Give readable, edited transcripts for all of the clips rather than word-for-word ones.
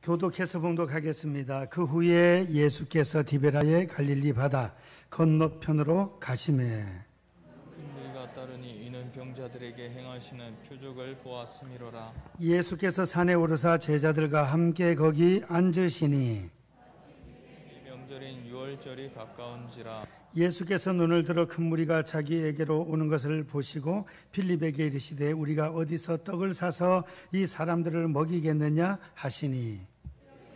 교독해서 봉독하겠습니다. 그 후에 예수께서 디베라의 갈릴리 바다 건너편으로 가시매 큰 무리가 따르니 이는 병자들에게 행하시는 표적을 보았음이로라. 예수께서 산에 오르사 제자들과 함께 거기 앉으시니 명절인 유월절이 가까운지라. 예수께서 눈을 들어 큰 무리가 자기에게로 오는 것을 보시고 빌립에게 이르시되 우리가 어디서 떡을 사서 이 사람들을 먹이겠느냐 하시니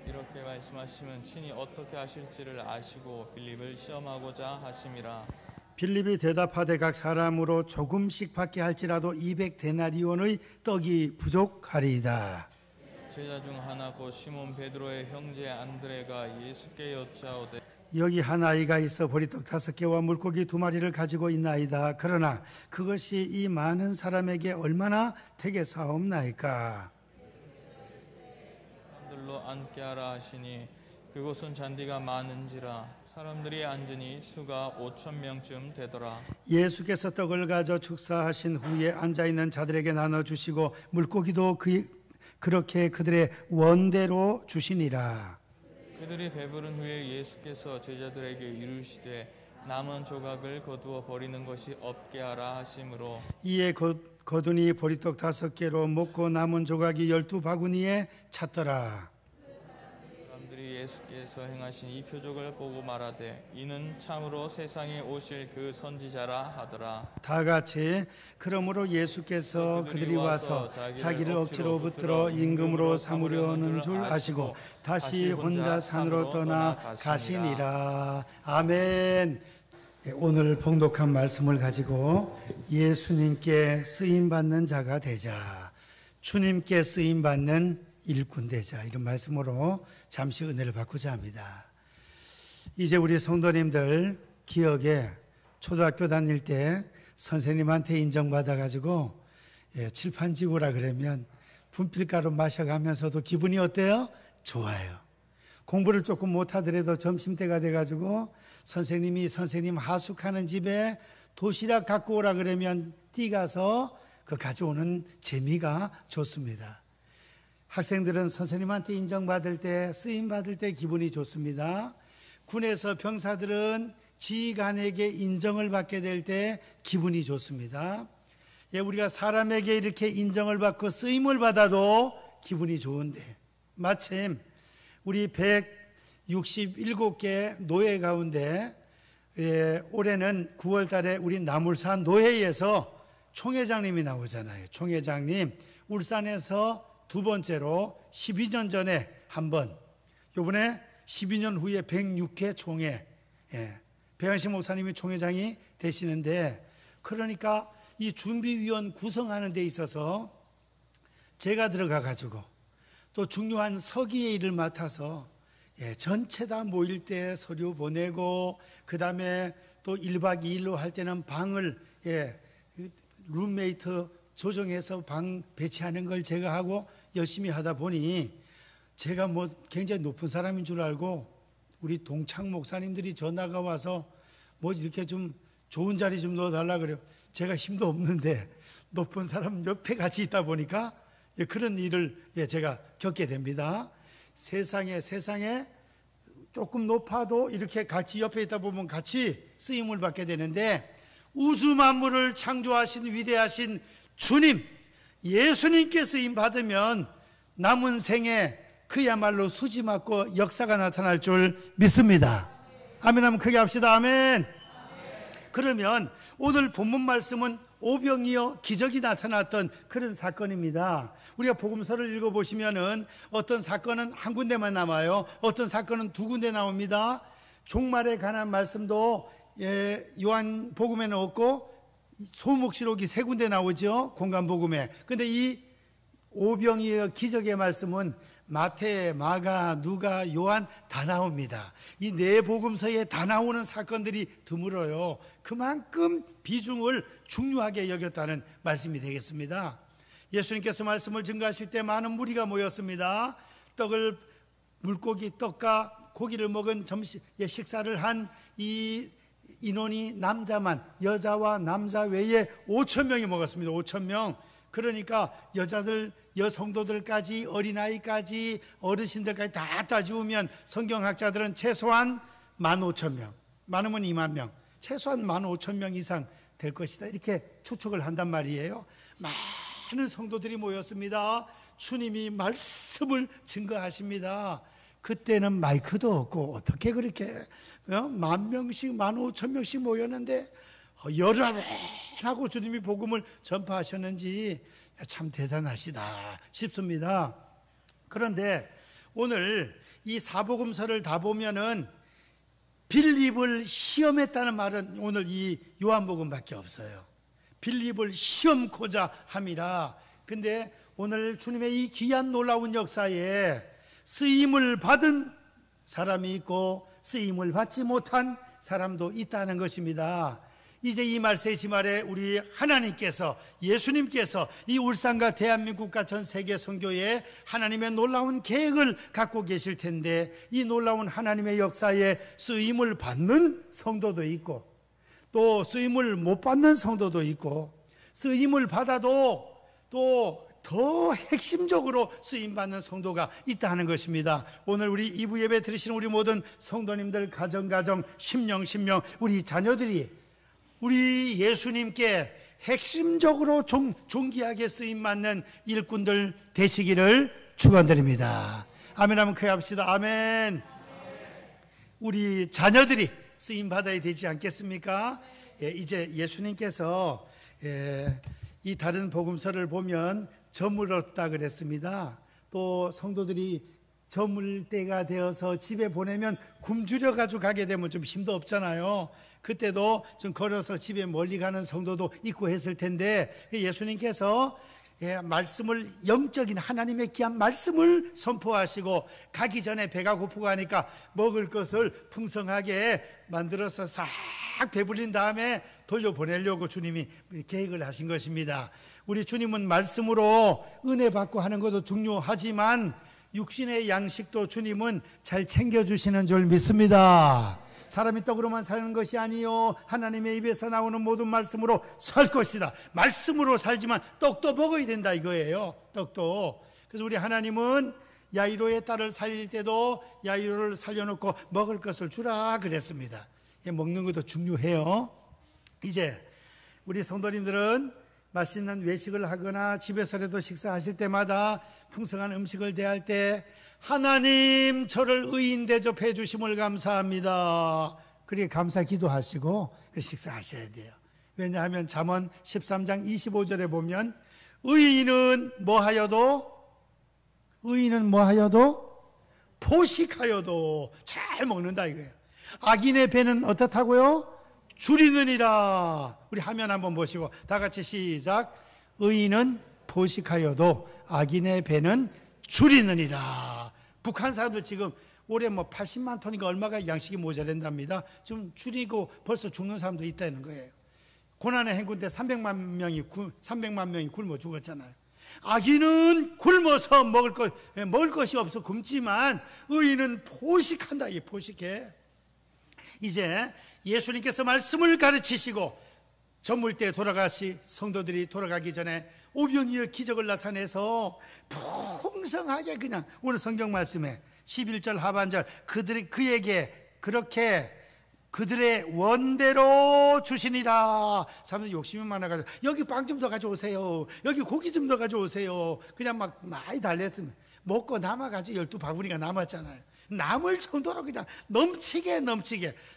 이렇게 말씀하시면 친히 어떻게 하실지를 아시고 빌립을 시험하고자 하심이라. 빌립이 대답하되 각 사람으로 조금씩 받게 할지라도 200데나리온의 떡이 부족하리이다. 제자 중 하나 곧 시몬 베드로의 형제 안드레가 예수께 여짜오되 여기 한 아이가 있어 보리떡 5개와 물고기 2마리를 가지고 있나이다. 그러나 그것이 이 많은 사람에게 얼마나 되겠사옵나이까. 사람들로 앉게 하라 하시니 그곳은 잔디가 많은지라. 사람들이 앉으니 수가 5,000명쯤 되더라. 예수께서 떡을 가져 축사하신 후에 앉아있는 자들에게 나눠주시고 물고기도 그렇게 그들의 원대로 주시니라. 그들이 배부른 후에 예수께서 제자들에게 이르시되 남은 조각을 거두어 버리는 것이 없게 하라 하심으로 이에 거두니 보리떡 5개로 먹고 남은 조각이 12바구니에 찼더라. 사람들이 예수께서 행하신 이 표적을 보고 말하되 이는 참으로 세상에 오실 그 선지자라 하더라. 다 같이 그러므로 예수께서 그들이 와서 자기를 억지로 붙들어 임금으로 삼으려는 줄 아시고 다시 혼자 산으로 떠나 가시니라. 아멘. 오늘 봉독한 말씀을 가지고 예수님께 쓰임받는 자가 되자, 주님께 쓰임받는 일꾼 되자, 이런 말씀으로 잠시 은혜를 받고자 합니다. 이제 우리 성도님들 기억에 초등학교 다닐 때 선생님한테 인정받아가지고 칠판 지우라 그러면 분필가루 마셔가면서도 기분이 어때요? 좋아요. 공부를 조금 못하더라도 점심때가 돼가지고 선생님 하숙하는 집에 도시락 갖고 오라 그러면 뛰가서 그 가져오는 재미가 좋습니다. 학생들은 선생님한테 인정받을 때, 쓰임받을 때 기분이 좋습니다. 군에서 병사들은 지휘관에게 인정을 받게 될 때 기분이 좋습니다. 우리가 사람에게 이렇게 인정을 받고 쓰임을 받아도 기분이 좋은데, 마침 우리 167개 노예 가운데 올해는 9월 달에 우리 나물산 노회에서 총회장님이 나오잖아요. 총회장님, 울산에서 2번째로 12년 전에 한 번, 이번에 12년 후에 106회 총회, 배현식 목사님이 총회장이 되시는데, 그러니까 이 준비위원 구성하는 데 있어서 제가 들어가 가지고 또 중요한 서기의 일을 맡아서 전체 다 모일 때 서류 보내고, 그 다음에 또 1박 2일로 할 때는 방을 룸메이트 조정해서 방 배치하는 걸 제가 하고 열심히 하다 보니 제가 뭐 굉장히 높은 사람인 줄 알고 우리 동창 목사님들이 전화가 와서 뭐 이렇게 좀 좋은 자리 좀 넣어달라 그래요. 제가 힘도 없는데 높은 사람 옆에 같이 있다 보니까 그런 일을 제가 겪게 됩니다. 세상에 조금 높아도 이렇게 같이 옆에 있다 보면 같이 쓰임을 받게 되는데, 우주 만물을 창조하신 위대하신 주님, 예수님께 쓰임 받으면 남은 생에 그야말로 수지 맞고 역사가 나타날 줄 믿습니다. 아멘 하면 크게 합시다. 아멘. 그러면 오늘 본문 말씀은 오병이어 기적이 나타났던 그런 사건입니다. 우리가 복음서를 읽어보시면은 어떤 사건은 한 군데만 나와요. 어떤 사건은 2군데 나옵니다. 종말에 관한 말씀도 요한복음에는 없고 소목시록이 3군데 나오죠. 공간복음에. 근데 이 오병이어 기적의 말씀은 마태, 마가, 누가, 요한 다 나옵니다. 이 4복음서에 다 나오는 사건들이 드물어요. 그만큼 비중을 중요하게 여겼다는 말씀이 되겠습니다. 예수님께서 말씀을 증거하실 때 많은 무리가 모였습니다. 떡과 고기를 먹은 식사를 한 이 인원이 남자만, 여자와 남자 외에 5,000명이 먹었습니다. 5,000명. 그러니까 여자들, 여성도들까지, 어린아이까지, 어르신들까지 다 따지우면 성경학자들은 최소한 15,000명, 많으면 2만 명, 최소한 15,000명 이상 될 것이다, 이렇게 추측을 한단 말이에요. 많은 성도들이 모였습니다. 주님이 말씀을 증거하십니다. 그때는 마이크도 없고 어떻게 그렇게 10,000명씩 15,000명씩 모였는데 열하고 주님이 복음을 전파하셨는지 참 대단하시다 싶습니다. 그런데 오늘 이 사복음서를 다 보면은 빌립을 시험했다는 말은 오늘 이 요한복음밖에 없어요. 빌립을 시험코자 함이라. 근데 오늘 주님의 이 귀한 놀라운 역사에 쓰임을 받은 사람이 있고 쓰임을 받지 못한 사람도 있다는 것입니다. 이제 이 말세지 말에 우리 하나님께서, 예수님께서 이 울산과 대한민국과 전 세계 선교에 하나님의 놀라운 계획을 갖고 계실 텐데, 이 놀라운 하나님의 역사에 쓰임을 받는 성도도 있고 또 쓰임을 못 받는 성도도 있고, 쓰임을 받아도 또 더 핵심적으로 쓰임받는 성도가 있다는 것입니다. 오늘 우리 2부 예배 들으시는 우리 모든 성도님들, 가정, 심령, 우리 자녀들이 우리 예수님께 핵심적으로 존귀하게 쓰임받는 일꾼들 되시기를 축원드립니다. 아멘 하면 크게 합시다. 아멘. 우리 자녀들이 쓰임받아야 되지 않겠습니까? 이제 예수님께서 이 다른 복음서를 보면 저물었다 그랬습니다. 또 성도들이 저물 때가 되어서 집에 보내면 굶주려 가지고 가게 되면 좀 힘도 없잖아요. 그때도 좀 걸어서 집에 멀리 가는 성도도 있고 했을 텐데, 예수님께서 말씀을, 영적인 하나님의 귀한 말씀을 선포하시고 가기 전에 배가 고프고 하니까 먹을 것을 풍성하게 만들어서 싹 배불린 다음에 돌려보내려고 주님이 계획을 하신 것입니다. 우리 주님은 말씀으로 은혜 받고 하는 것도 중요하지만 육신의 양식도 주님은 잘 챙겨주시는 줄 믿습니다. 사람이 떡으로만 사는 것이 아니요 하나님의 입에서 나오는 모든 말씀으로 살 것이다. 말씀으로 살지만 떡도 먹어야 된다 이거예요. 떡도. 그래서 우리 하나님은 야이로의 딸을 살릴 때도 야이로를 살려놓고 먹을 것을 주라 그랬습니다. 먹는 것도 중요해요. 이제 우리 성도님들은 맛있는 외식을 하거나 집에서라도 식사하실 때마다 풍성한 음식을 대할 때 하나님 저를 의인 대접해 주심을 감사합니다. 그렇게 감사 기도하시고 식사하셔야 돼요. 왜냐하면 잠언 13장 25절에 보면 의인은 뭐하여도 포식하여도 잘 먹는다 이거예요. 악인의 배는 어떻다고요? 줄이느니라. 우리 화면 한번 보시고 다 같이 시작. 의인은 포식하여도 악인의 배는 줄이느니라. 북한 사람들 지금 올해 80만 톤인가 얼마가 양식이 모자란답니다. 좀 줄이고 벌써 죽는 사람도 있다는 거예요. 고난의 행군 때 300만 명이 굶어 죽었잖아요. 악인은 굶어서 먹을 것이 없어 굶지만 의인은 포식한다. 이 포식해. 이제 예수님께서 말씀을 가르치시고 저물때 성도들이 돌아가기 전에 오병이어 기적을 나타내서 풍성하게 그냥 오늘 성경 말씀에 11절 하반절 그에게 그렇게 그들의 원대로 주시니라. 사람들이 욕심이 많아가지고 여기 빵 좀 더 가져오세요, 여기 고기 좀 더 가져오세요, 그냥 막 많이 달랬으면 먹고 남아가지고 12바구니가 남았잖아요. 남을 정도로 그냥 넘치게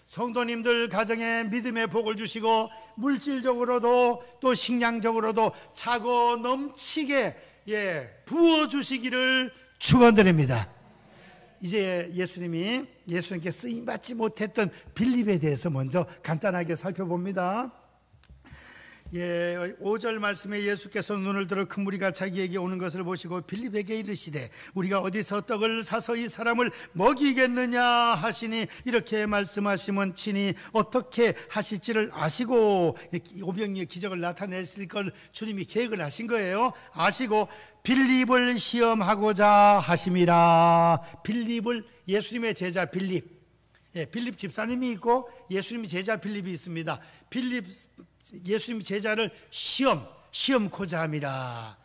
성도님들 가정에 믿음의 복을 주시고 물질적으로도 또 식량적으로도 차고 넘치게 부어주시기를 축원드립니다. 이제 예수님께 쓰임받지 못했던 빌립에 대해서 먼저 간단하게 살펴봅니다. 5절 말씀에 예수께서 눈을 들어 큰 무리가 자기에게 오는 것을 보시고 빌립에게 이르시되 우리가 어디서 떡을 사서 이 사람을 먹이겠느냐 하시니, 이렇게 말씀하시면 친히 어떻게 하실지를 아시고, 오병이어 기적을 나타내실 걸 주님이 계획을 하신 거예요. 아시고 빌립을 시험하고자 하심이라. 빌립을, 예수님의 제자 빌립, 빌립 집사님이 있고 예수님의 제자 빌립이 있습니다. 예수님 제자를 시험코자 함이라.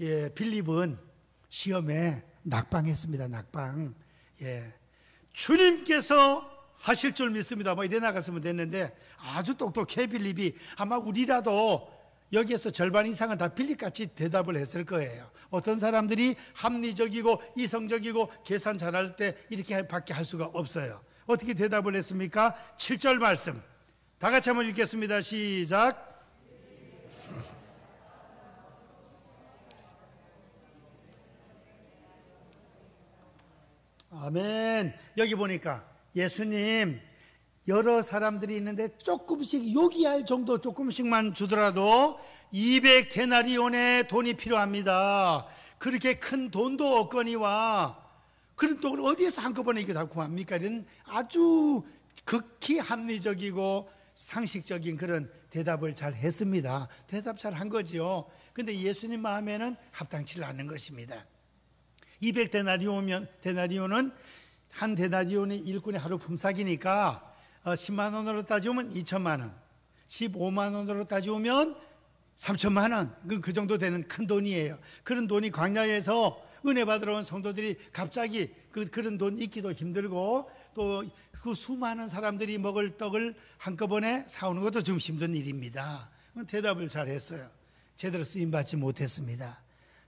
예, 빌립은 시험에 낙방했습니다. 낙방. 예, 주님께서 하실 줄 믿습니다. 뭐 이래 나갔으면 됐는데 아주 똑똑해 빌립이. 아마 우리라도 여기에서 절반 이상은 다 빌립같이 대답을 했을 거예요. 어떤 사람들이 합리적이고 이성적이고 계산 잘할 때 이렇게 밖에 할 수가 없어요. 어떻게 대답을 했습니까? 7절 말씀 다 같이 한번 읽겠습니다. 시작. 아멘. 여기 보니까 예수님 여러 사람들이 있는데 조금씩 요기할 정도 조금씩만 주더라도 200데나리온의 돈이 필요합니다. 그렇게 큰 돈도 없거니와 그런 돈을 어디에서 한꺼번에 이게 다 구합니까? 이런 아주 극히 합리적이고 상식적인 그런 대답을 잘 했습니다. 대답 잘 한 거죠. 근데 예수님 마음에는 합당치 않는 것입니다. 200데나리온은 한 데나리온이 일꾼의 하루 품삯이니까 10만 원으로 따지면 2천만 원, 15만 원으로 따지면 3천만 원, 그 정도 되는 큰 돈이에요. 그런 돈이 광야에서 은혜 받으러 온 성도들이 갑자기 그런 돈 잊기도 힘들고 또 그 수많은 사람들이 먹을 떡을 한꺼번에 사오는 것도 좀 힘든 일입니다. 대답을 잘했어요. 제대로 쓰임받지 못했습니다.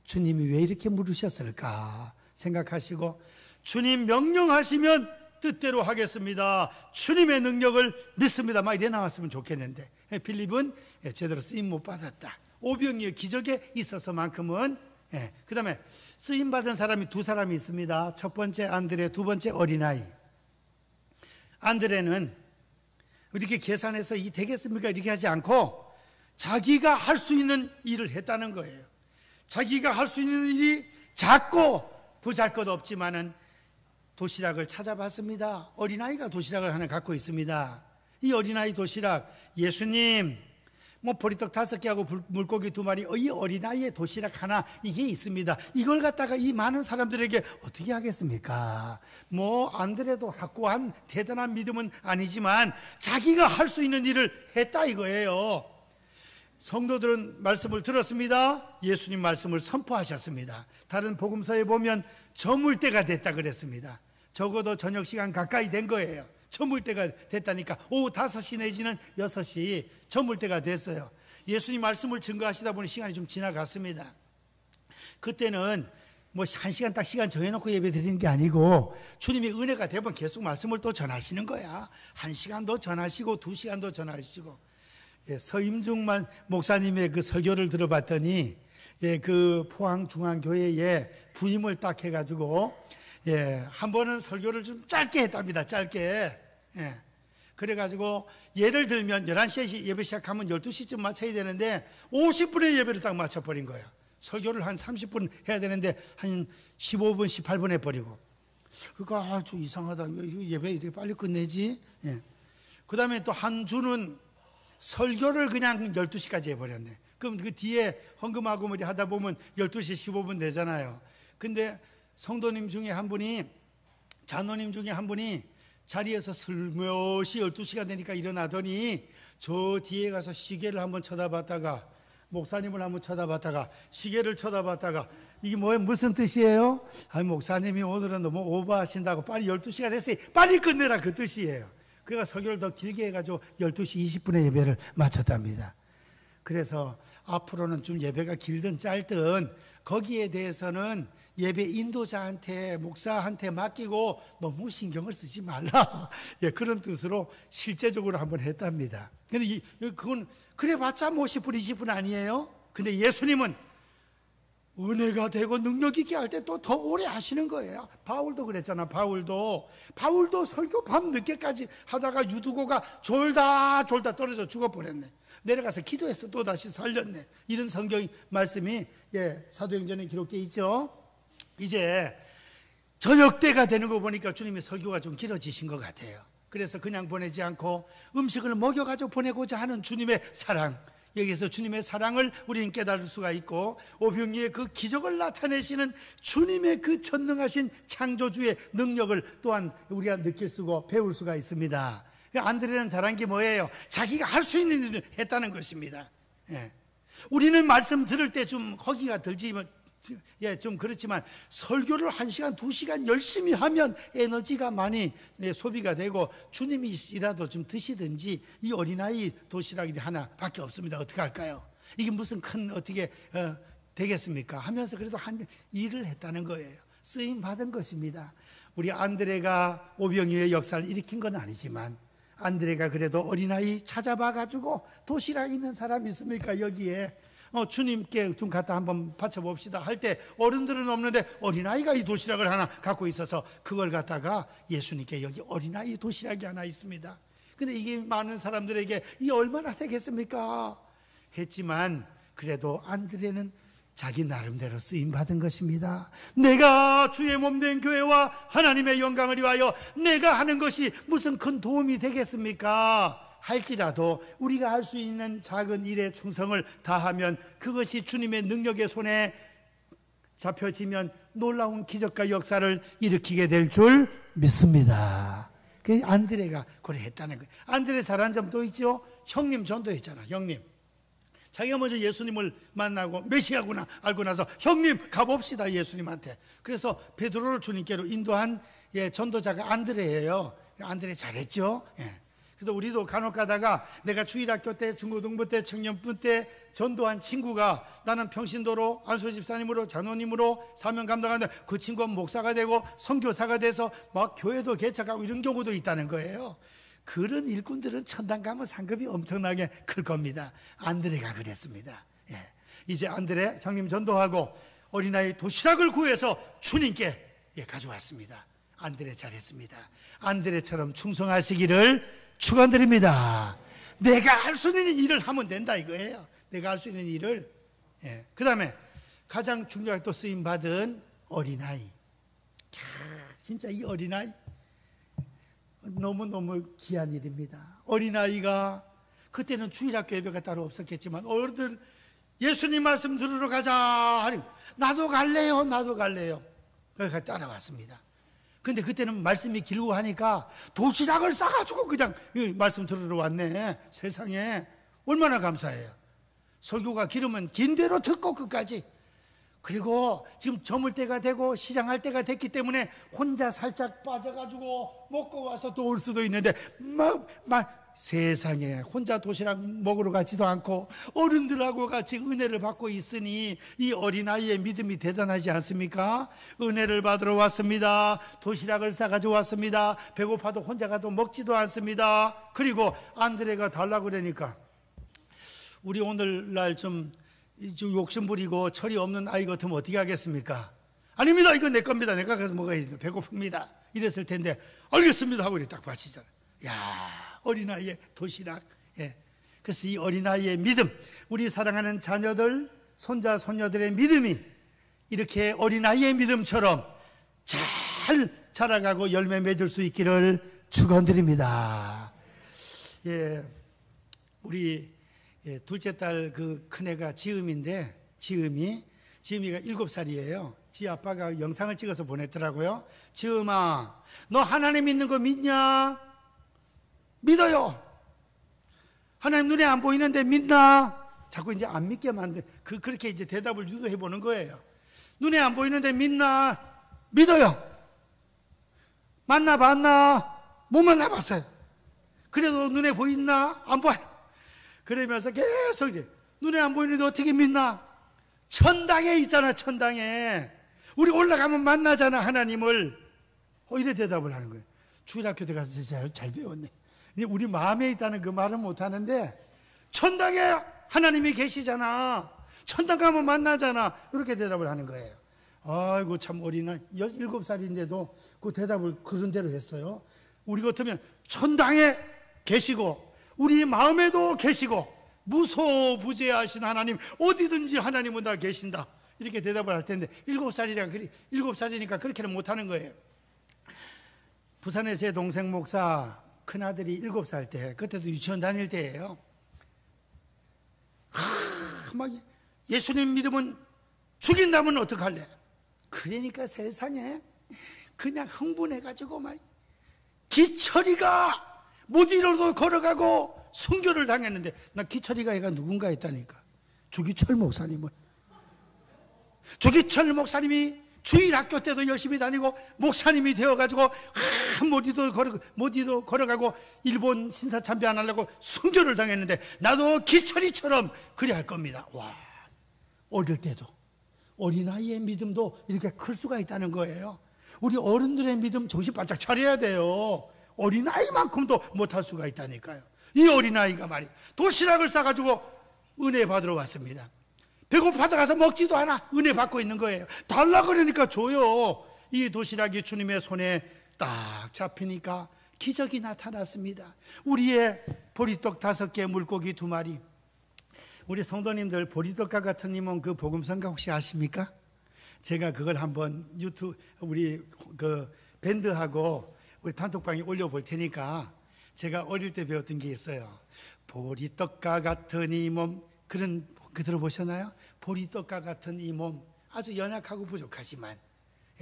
주님이 왜 이렇게 물으셨을까 생각하시고 주님 명령하시면 뜻대로 하겠습니다. 주님의 능력을 믿습니다. 막 이래 나왔으면 좋겠는데 빌립은 제대로 쓰임 못 받았다. 오병이의 기적에 있어서만큼은. 그 다음에 쓰임 받은 사람이 두 사람이 있습니다. 첫 번째 안드레, 두 번째 어린아이. 안드레는 이렇게 계산해서 이 되겠습니까? 이렇게 하지 않고 자기가 할 수 있는 일을 했다는 거예요. 자기가 할 수 있는 일이 작고 보잘것 없지만은 도시락을 찾아봤습니다. 어린아이가 도시락을 하나 갖고 있습니다. 이 어린아이 도시락, 예수님 뭐 보리떡 5개하고 물고기 2마리, 이 어린아이의 도시락 하나 이게 있습니다. 이걸 갖다가 이 많은 사람들에게 어떻게 하겠습니까? 뭐 안드레도 확고한 대단한 믿음은 아니지만 자기가 할 수 있는 일을 했다 이거예요. 성도들은 말씀을 들었습니다. 예수님 말씀을 선포하셨습니다. 다른 복음서에 보면 저물 때가 됐다 그랬습니다. 적어도 저녁 시간 가까이 된 거예요. 저물 때가 됐다니까 오후 5시 내지는 6시 저물 때가 됐어요. 예수님 말씀을 증거하시다 보니 시간이 좀 지나갔습니다. 그때는 뭐 1시간 딱 시간 정해놓고 예배 드리는 게 아니고 주님이 은혜가 되면 계속 말씀을 또 전하시는 거야. 1시간도 전하시고 2시간도 전하시고. 서임중 목사님의 그 설교를 들어봤더니 그 포항중앙교회에 부임을 딱 해가지고 한 번은 설교를 좀 짧게 했답니다. 짧게. 그래가지고 예를 들면 11시에 예배 시작하면 12시쯤 맞춰야 되는데 50분의 예배를 딱 맞춰버린 거예요. 설교를 한 30분 해야 되는데 한 15분, 18분 해버리고. 그러니까 아주 이상하다. 예배 이렇게 빨리 끝내지? 그 다음에 또 한 주는 설교를 그냥 12시까지 해버렸네. 그럼 그 뒤에 헌금하고 뭐리 하다 보면 12시 15분 되잖아요. 근데 성도님 중에 한 분이, 장로님 중에 한 분이 자리에서 슬며시 12시가 되니까 일어나더니 저 뒤에 가서 시계를 한번 쳐다봤다가 목사님을 한번 쳐다봤다가 시계를 쳐다봤다가 이게 뭐예요? 무슨 뜻이에요? 아니 목사님이 오늘은 너무 오버하신다고 빨리 12시가 됐어요. 빨리 끝내라 그 뜻이에요. 그래서 설교를 더 길게 해가지고 12시 20분에 예배를 마쳤답니다. 그래서 앞으로는 좀 예배가 길든 짧든 거기에 대해서는 예배 인도자한테 목사한테 맡기고 너무 신경을 쓰지 말라. 그런 뜻으로 실제적으로 한번 했답니다. 근데 그건 그래봤자 뭐 10분 20분 아니에요? 근데 예수님은 은혜가 되고 능력 있게 할 때 또 더 오래 하시는 거예요. 바울도 그랬잖아. 바울도 설교 밤 늦게까지 하다가 유두고가 졸다 떨어져 죽어버렸네. 내려가서 기도해서 또 다시 살렸네. 이런 성경 말씀이 사도행전에 기록되어 있죠. 이제 저녁 때가 되는 거 보니까 주님의 설교가 좀 길어지신 것 같아요. 그래서 그냥 보내지 않고 음식을 먹여가지고 보내고자 하는 주님의 사랑, 여기서 주님의 사랑을 우리는 깨달을 수가 있고 오병이의 그 기적을 나타내시는 주님의 그 전능하신 창조주의 능력을 또한 우리가 느낄 수고 배울 수가 있습니다. 안드레는 잘한 게 뭐예요? 자기가 할 수 있는 일을 했다는 것입니다. 우리는 말씀 들을 때 좀 허기가 들지만, 좀 그렇지만 설교를 1시간, 2시간 열심히 하면 에너지가 많이 소비가 되고 주님이라도 좀 드시든지 이 어린아이 도시락이 하나밖에 없습니다. 어떻게 할까요? 이게 무슨 큰 어떻게 되겠습니까? 하면서 그래도 한 일을 했다는 거예요. 쓰임 받은 것입니다. 우리 안드레가 오병이어의 역사를 일으킨 건 아니지만 안드레가 그래도 어린아이 찾아봐 가지고 도시락 있는 사람 있습니까? 여기에 주님께 좀 갖다 한번 바쳐봅시다 할 때 어른들은 없는데 어린아이가 이 도시락을 하나 갖고 있어서 그걸 갖다가 예수님께 여기 어린아이 도시락이 하나 있습니다. 근데 이게 많은 사람들에게 이 얼마나 되겠습니까? 했지만 그래도 안드레는 자기 나름대로 쓰임받은 것입니다. 내가 주의 몸된 교회와 하나님의 영광을 위하여 내가 하는 것이 무슨 큰 도움이 되겠습니까? 할지라도 우리가 할 수 있는 작은 일에 충성을 다하면 그것이 주님의 능력의 손에 잡혀지면 놀라운 기적과 역사를 일으키게 될 줄 믿습니다. 그 안드레가 그래 했다는 거예요. 안드레 잘한 점 또 있죠? 형님 전도했잖아. 형님 자기가 먼저 예수님을 만나고 메시아구나 알고 나서 형님 가봅시다 예수님한테. 그래서 베드로를 주님께로 인도한 전도자가 안드레예요. 안드레 잘했죠. 그래서 우리도 간혹 가다가 내가 주일학교 때, 중고등부 때, 청년부 때 전도한 친구가 나는 평신도로 안수 집사님으로 장로님으로 사명 감당하는데 그 친구가 목사가 되고 선교사가 돼서 막 교회도 개척하고 이런 경우도 있다는 거예요. 그런 일꾼들은 천당 가면 상급이 엄청나게 클 겁니다. 안드레가 그랬습니다. 이제 안드레 형님 전도하고 어린아이 도시락을 구해서 주님께 가져왔습니다. 안드레 잘했습니다. 안드레처럼 충성하시기를 축원드립니다. 내가 할 수 있는 일을 하면 된다 이거예요. 내가 할 수 있는 일을. 그 다음에 가장 중요하게 또 쓰임받은 어린아이. 진짜 이 어린아이 너무너무 귀한 일입니다. 어린아이가 그때는 주일학교 예배가 따로 없었겠지만 어른들 예수님 말씀 들으러 가자 하니 나도 갈래요 나도 갈래요. 그래서 따라왔습니다. 근데 그때는 말씀이 길고 하니까 도시락을 싸가지고 그냥 말씀 들으러 왔네. 세상에 얼마나 감사해요. 설교가 길으면 긴 대로 듣고 끝까지. 그리고 지금 저물 때가 되고 시장할 때가 됐기 때문에 혼자 살짝 빠져가지고 먹고 와서 또 올 수도 있는데 세상에 혼자 도시락 먹으러 가지도 않고 어른들하고 같이 은혜를 받고 있으니 이 어린아이의 믿음이 대단하지 않습니까? 은혜를 받으러 왔습니다. 도시락을 싸가지고 왔습니다. 배고파도 혼자 가도 먹지도 않습니다. 그리고 안드레가 달라고 그러니까 우리 오늘날 좀 욕심부리고 철이 없는 아이 같으면 어떻게 하겠습니까? 아닙니다. 이거 내 겁니다. 내가 가서 먹어야 돼. 배고픕니다. 이랬을 텐데 알겠습니다 하고 이렇게 딱 바치잖아요. 야, 어린아이의 도시락. 그래서 이 어린아이의 믿음, 우리 사랑하는 자녀들, 손자, 손녀들의 믿음이 이렇게 어린아이의 믿음처럼 잘 자라가고 열매 맺을 수 있기를 축원드립니다. 우리 둘째 딸 그 큰애가 지음이가 7살이에요. 지 아빠가 영상을 찍어서 보냈더라고요. 지음아, 너 하나님 믿는 거 믿냐? 믿어요. 하나님 눈에 안 보이는데 믿나? 자꾸 이제 안 믿게 만든 그렇게 이제 대답을 유도해 보는 거예요. 눈에 안 보이는데 믿나? 믿어요. 만나봤나? 못 만나봤어요. 그래도 눈에 보이나? 안 보여. 그러면서 계속 이제 눈에 안 보이는데 어떻게 믿나? 천당에 있잖아. 천당에 우리 올라가면 만나잖아 하나님을. 이래 대답을 하는 거예요. 주일학교 때 가서 잘 배웠네. 우리 마음에 있다는 그 말은 못하는데 천당에 하나님이 계시잖아. 천당 가면 만나잖아. 이렇게 대답을 하는 거예요. 아이고 참 어린아이 7살인데도 그 대답을 그런 대로 했어요. 우리 같으면 천당에 계시고 우리 마음에도 계시고 무소부재하신 하나님, 어디든지 하나님은 다 계신다. 이렇게 대답을 할 텐데 7살이니까 그렇게는 못하는 거예요. 부산에 제 동생 목사 큰아들이 7살 때, 그때도 유치원 다닐 때예요. 막 예수님 믿으면 죽인다면 어떡할래? 그러니까 세상에 그냥 흥분해가지고 막 기철이가 못 이뤄도 걸어가고 순교를 당했는데, 나 기철이가 애가 누군가 했다니까. 주기철 목사님을. 주기철 목사님이 주일학교 때도 열심히 다니고 목사님이 되어가지고 못 걸어가고 일본 신사참배 안 하려고 순교를 당했는데 나도 기철이처럼 그래 할 겁니다. 와, 어릴 때도 어린아이의 믿음도 이렇게 클 수가 있다는 거예요. 우리 어른들의 믿음 정신 바짝 차려야 돼요. 어린아이만큼도 못할 수가 있다니까요. 이 어린아이가 말이에요, 도시락을 싸가지고 은혜 받으러 왔습니다. 배고파서 가서 먹지도 않아. 은혜 받고 있는 거예요. 달라 그러니까 줘요. 이 도시락이 주님의 손에 딱 잡히니까 기적이 나타났습니다. 우리의 보리떡 5개, 물고기 2마리. 우리 성도님들 보리떡과 같은 님은 그 복음성가 혹시 아십니까? 제가 그걸 한번 유튜브 우리 그 밴드하고 우리 단톡방에 올려볼 테니까 제가 어릴 때 배웠던 게 있어요. 보리떡과 같은 이 몸, 그런 그 들어보셨나요? 보리떡과 같은 이 몸, 아주 연약하고 부족하지만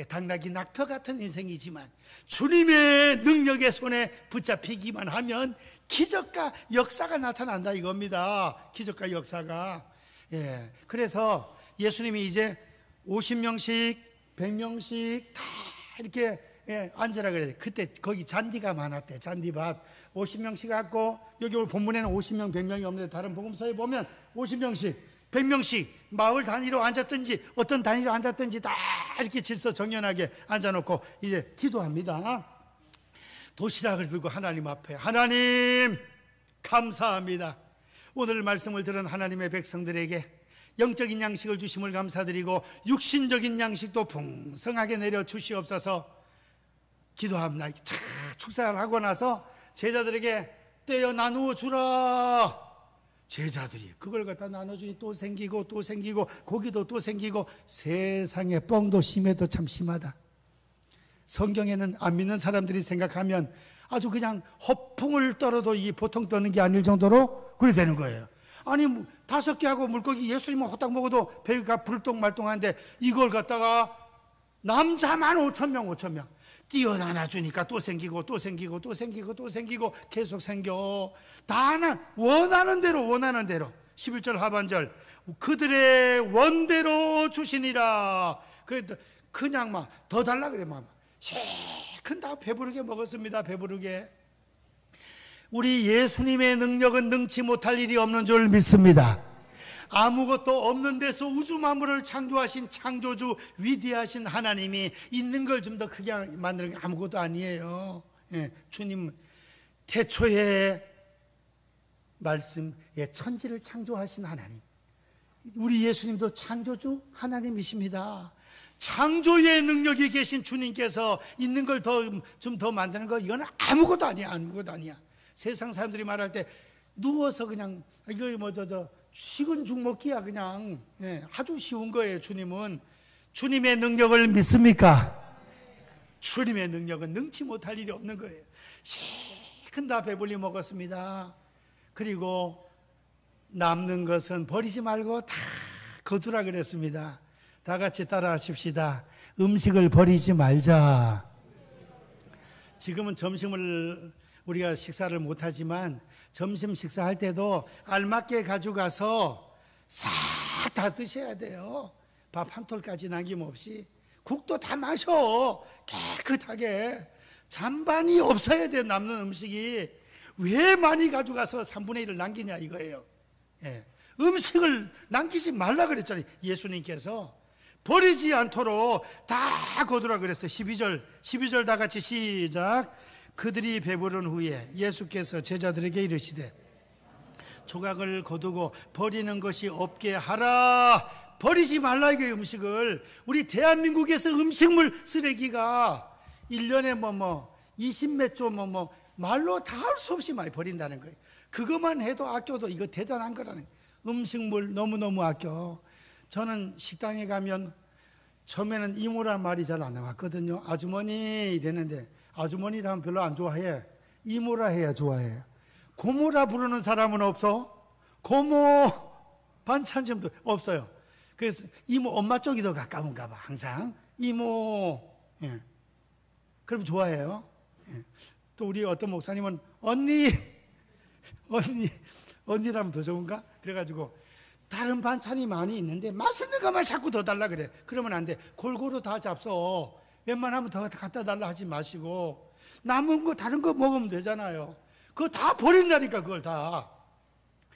당나귀 낙터 같은 인생이지만 주님의 능력의 손에 붙잡히기만 하면 기적과 역사가 나타난다 이겁니다. 기적과 역사가. 그래서 예수님이 이제 50명씩 100명씩 다 이렇게 앉으라 그래요. 그때 거기 잔디가 많았대. 잔디밭 50명씩 갖고, 여기 오늘 본문에는 50명 100명이 없는데 다른 복음서에 보면 50명씩 100명씩 마을 단위로 앉았든지 어떤 단위로 앉았든지 다 이렇게 질서정연하게 앉아놓고 이제 기도합니다. 도시락을 들고 하나님 앞에, 하나님 감사합니다. 오늘 말씀을 들은 하나님의 백성들에게 영적인 양식을 주심을 감사드리고 육신적인 양식도 풍성하게 내려 주시옵소서 기도합니다. 축사를 하고 나서 제자들에게 떼어 나누어 주라. 제자들이 그걸 갖다 나눠주니 또 생기고 또 생기고 고기도 또 생기고, 세상에 뻥도 심해도 참 심하다. 성경에는 안 믿는 사람들이 생각하면 아주 그냥 허풍을 떨어도 이 보통 떠는 게 아닐 정도로 그래 되는 거예요. 아니 5개하고 물고기 예수님은 호딱 먹어도 배가 불똥말똥한데 이걸 갖다가 남자만 5,000명 띄어나눠 주니까 또 생기고 또 생기고 또 생기고 또 생기고 계속 생겨. 다 원하는 대로 11절 하반절 그들의 원대로 주시니라. 그냥 막 더 달라 그래. 막 큰 다 배부르게 먹었습니다. 배부르게. 우리 예수님의 능력은 능치 못할 일이 없는 줄 믿습니다. 아무것도 없는 데서 우주 만물을 창조하신 창조주 위대하신 하나님이 있는 걸 좀 더 크게 만드는 게 아무것도 아니에요. 주님 태초에 말씀, 천지를 창조하신 하나님, 우리 예수님도 창조주 하나님이십니다. 창조의 능력이 계신 주님께서 있는 걸 좀 더 만드는 거, 이거는 아무것도 아니야. 아무것도 아니야. 세상 사람들이 말할 때 누워서 그냥 이거 식은 죽 먹기야 그냥. 아주 쉬운 거예요. 주님은. 주님의 능력을 믿습니까? 주님의 능력은 능치 못할 일이 없는 거예요. 실컷 다 배불리 먹었습니다. 그리고 남는 것은 버리지 말고 다 거두라 그랬습니다. 다 같이 따라 하십시다. 음식을 버리지 말자. 지금은 점심을 우리가 식사를 못하지만 점심 식사할 때도 알맞게 가져가서 싹 다 드셔야 돼요. 밥 한 톨까지 남김없이. 국도 다 마셔. 깨끗하게. 잔반이 없어야 돼. 남는 음식이. 왜 많이 가져가서 3분의 1을 남기냐 이거예요. 음식을 남기지 말라 그랬잖아요. 예수님께서. 버리지 않도록 다 거두라 그랬어요. 12절 다 같이 시작. 그들이 배부른 후에 예수께서 제자들에게 이르시되 조각을 거두고 버리는 것이 없게 하라. 버리지 말라 이게 음식을. 우리 대한민국에서 음식물 쓰레기가 1년에 20몇 조 말로 다 할 수 없이 많이 버린다는 거예요. 그것만 해도 아껴도 이거 대단한 거라는 거예요. 음식물 너무너무 아껴. 저는 식당에 가면 처음에는 이모란 말이 잘 안 나왔거든요. 아주머니 이랬는데 아주머니라면 별로 안 좋아해. 이모라 해야 좋아해. 고모라 부르는 사람은 없어. 고모 반찬점도 없어요. 그래서 이모 엄마 쪽이 더 가까운가 봐. 항상 이모. 그럼 좋아해요. 또 우리 어떤 목사님은 언니라면 더 좋은가? 그래가지고 다른 반찬이 많이 있는데 맛있는 것만 자꾸 더 달라 그래. 그러면 안 돼. 골고루 다 잡숴. 웬만하면 더 갖다 달라 하지 마시고 남은 거 다른 거 먹으면 되잖아요. 그거 다 버린다니까, 그걸 다.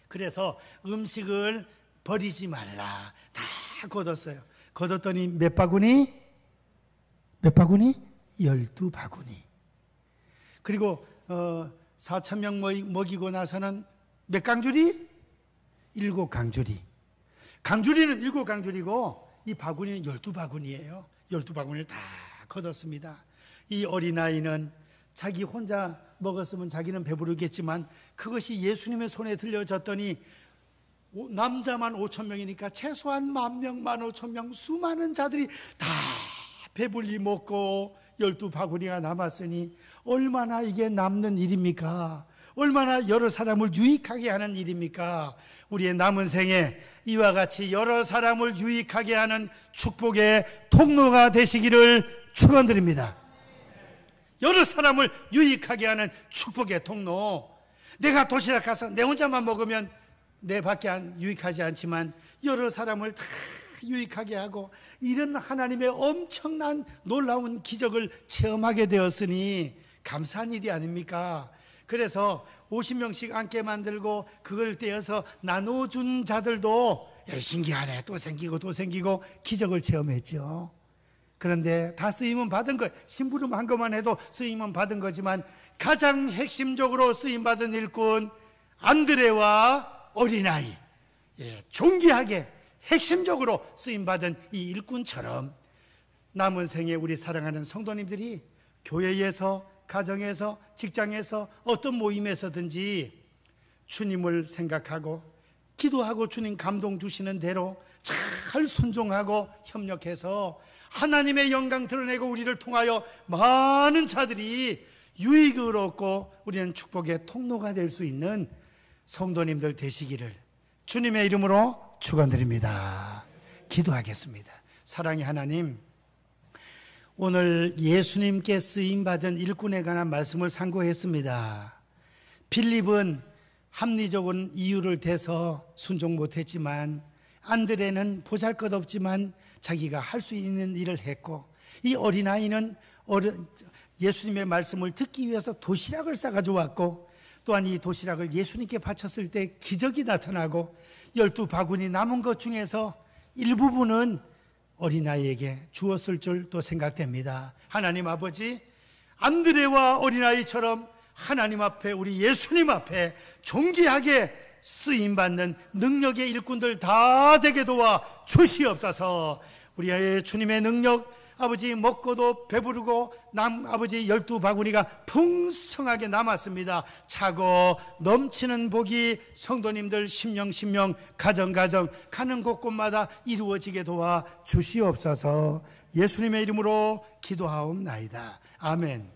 그래서 음식을 버리지 말라. 다 걷었어요. 걷었더니 몇 바구니? 12바구니. 그리고 4,000명 먹이고 나서는 몇 강줄이? 7강줄이. 강줄이는 7강줄이고 이 바구니는 12바구니예요. 12바구니를 다 걷었습니다. 이 어린아이는 자기 혼자 먹었으면 자기는 배부르겠지만 그것이 예수님의 손에 들려졌더니 남자만 5,000명이니까 최소한 10,000명, 15,000명 수많은 자들이 다 배불리 먹고 12바구니가 남았으니 얼마나 이게 남는 일입니까? 얼마나 여러 사람을 유익하게 하는 일입니까? 우리의 남은 생에 이와 같이 여러 사람을 유익하게 하는 축복의 통로가 되시기를 축원드립니다. 여러 사람을 유익하게 하는 축복의 통로. 내가 도시락 가서 내 혼자만 먹으면 내 밖에 유익하지 않지만 여러 사람을 다 유익하게 하고 이런 하나님의 엄청난 놀라운 기적을 체험하게 되었으니 감사한 일이 아닙니까? 그래서 50명씩 앉게 만들고 그걸 떼어서 나눠준 자들도 신기하네, 또 생기고 또 생기고 기적을 체험했죠. 그런데 다 쓰임은 받은 거예요. 심부름한 것만 해도 쓰임은 받은 거지만 가장 핵심적으로 쓰임받은 일꾼 안드레와 어린아이, 존귀하게 핵심적으로 쓰임받은 이 일꾼처럼 남은 생에 우리 사랑하는 성도님들이 교회에서, 가정에서, 직장에서, 어떤 모임에서든지 주님을 생각하고 기도하고 주님 감동 주시는 대로 잘 순종하고 협력해서 하나님의 영광 드러내고 우리를 통하여 많은 자들이 유익을 얻고 우리는 축복의 통로가 될 수 있는 성도님들 되시기를 주님의 이름으로 축원드립니다. 기도하겠습니다. 사랑의 하나님, 오늘 예수님께 쓰임받은 일꾼에 관한 말씀을 상고했습니다. 빌립은 합리적인 이유를 대서 순종 못했지만 안드레는 보잘것없지만 자기가 할 수 있는 일을 했고 이 어린아이는 예수님의 말씀을 듣기 위해서 도시락을 싸가지고 왔고 또한 이 도시락을 예수님께 바쳤을 때 기적이 나타나고 12바구니 남은 것 중에서 일부분은 어린아이에게 주었을 줄 또 생각됩니다. 하나님 아버지, 안드레와 어린아이처럼 하나님 앞에, 우리 예수님 앞에 존귀하게 쓰임받는 능력의 일꾼들 다 되게 도와 주시옵소서. 우리의 주님의 능력, 아버지 먹고도 배부르고 아버지 12바구니가 풍성하게 남았습니다. 차고 넘치는 복이 성도님들 심령 가정 가는 곳곳마다 이루어지게 도와 주시옵소서. 예수님의 이름으로 기도하옵나이다. 아멘.